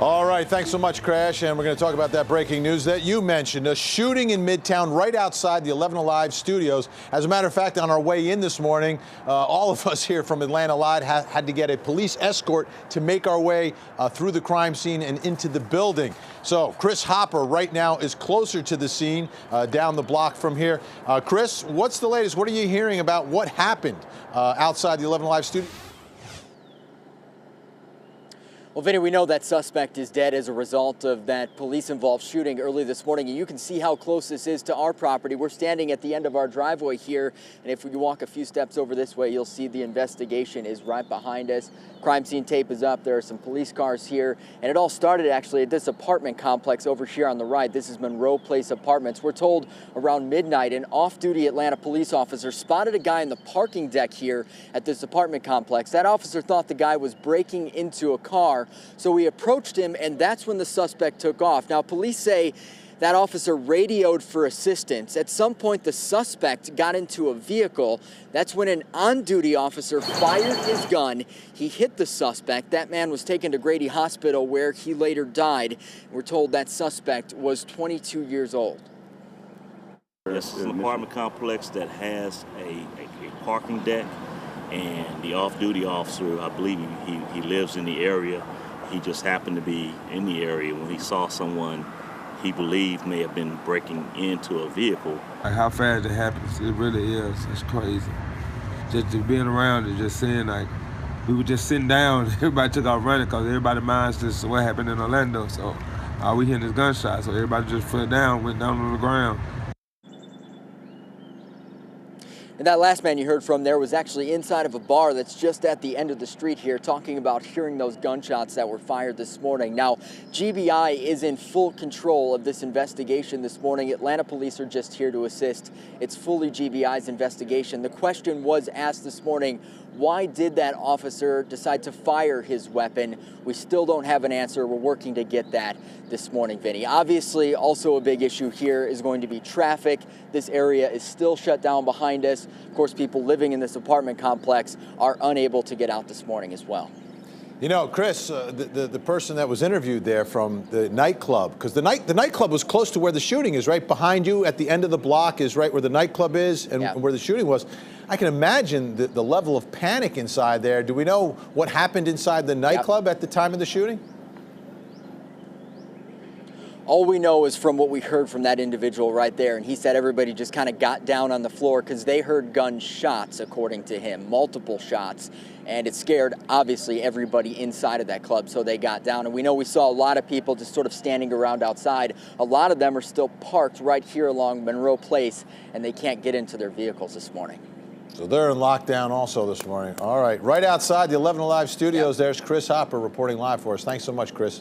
All right, thanks so much, Crash. And we're going to talk about that breaking news that you mentioned, a shooting in Midtown right outside the 11 Alive studios. As a matter of fact, on our way in this morning, all of us here from Atlanta Live had to get a police escort to make our way through the crime scene and into the building. So Chris Hopper right now is closer to the scene down the block from here. Chris, what's the latest? What are you hearing about what happened outside the 11 Alive studio? Well, Vinny, we know that suspect is dead as a result of that police-involved shooting early this morning, and you can see how close this is to our property. We're standing at the end of our driveway here, and if we walk a few steps over this way, you'll see the investigation is right behind us. Crime scene tape is up. There are some police cars here, and it all started actually at this apartment complex over here on the right. This is Monroe Place Apartments. We're told around midnight, an off-duty Atlanta police officer spotted a guy in the parking deck here at this apartment complex. That officer thought the guy was breaking into a car, so we approached him, and that's when the suspect took off. Now, police say that officer radioed for assistance. At some point, the suspect got into a vehicle. That's when an on-duty officer fired his gun. He hit the suspect. That man was taken to Grady Hospital, where he later died. We're told that suspect was 22 years old. This is an apartment complex that has a parking deck, and the off-duty officer, I believe he lives in the area. He just happened to be in the area when he saw someone he believed may have been breaking into a vehicle. Like how fast it happens, it really is. It's crazy. Just being around and just seeing, like, we were just sitting down, everybody took off running because everybody minds just what happened in Orlando. So we hearing this gunshot, so everybody just fell down, went down on the ground. And that last man you heard from there was actually inside of a bar that's just at the end of the street here, talking about hearing those gunshots that were fired this morning. Now, GBI is in full control of this investigation this morning. Atlanta police are just here to assist. It's fully GBI's investigation. The question was asked this morning, why did that officer decide to fire his weapon? We still don't have an answer. We're working to get that this morning, Vinny. Obviously, also a big issue here is going to be traffic. This area is still shut down behind us. Of course, people living in this apartment complex are unable to get out this morning as well. You know, Chris, the person that was interviewed there from the nightclub, because the nightclub was close to where the shooting is, right behind you at the end of the block is right where the nightclub is and where the shooting was. I can imagine the level of panic inside there. Do we know what happened inside the nightclub at the time of the shooting? All we know is from what we heard from that individual right there, and he said everybody just kind of got down on the floor because they heard gunshots, according to him, multiple shots, and it scared, obviously, everybody inside of that club, so they got down. And we know we saw a lot of people just sort of standing around outside. A lot of them are still parked right here along Monroe Place, and they can't get into their vehicles this morning. So they're in lockdown also this morning. All right, right outside the 11 Alive studios, there's Chris Hopper reporting live for us. Thanks so much, Chris.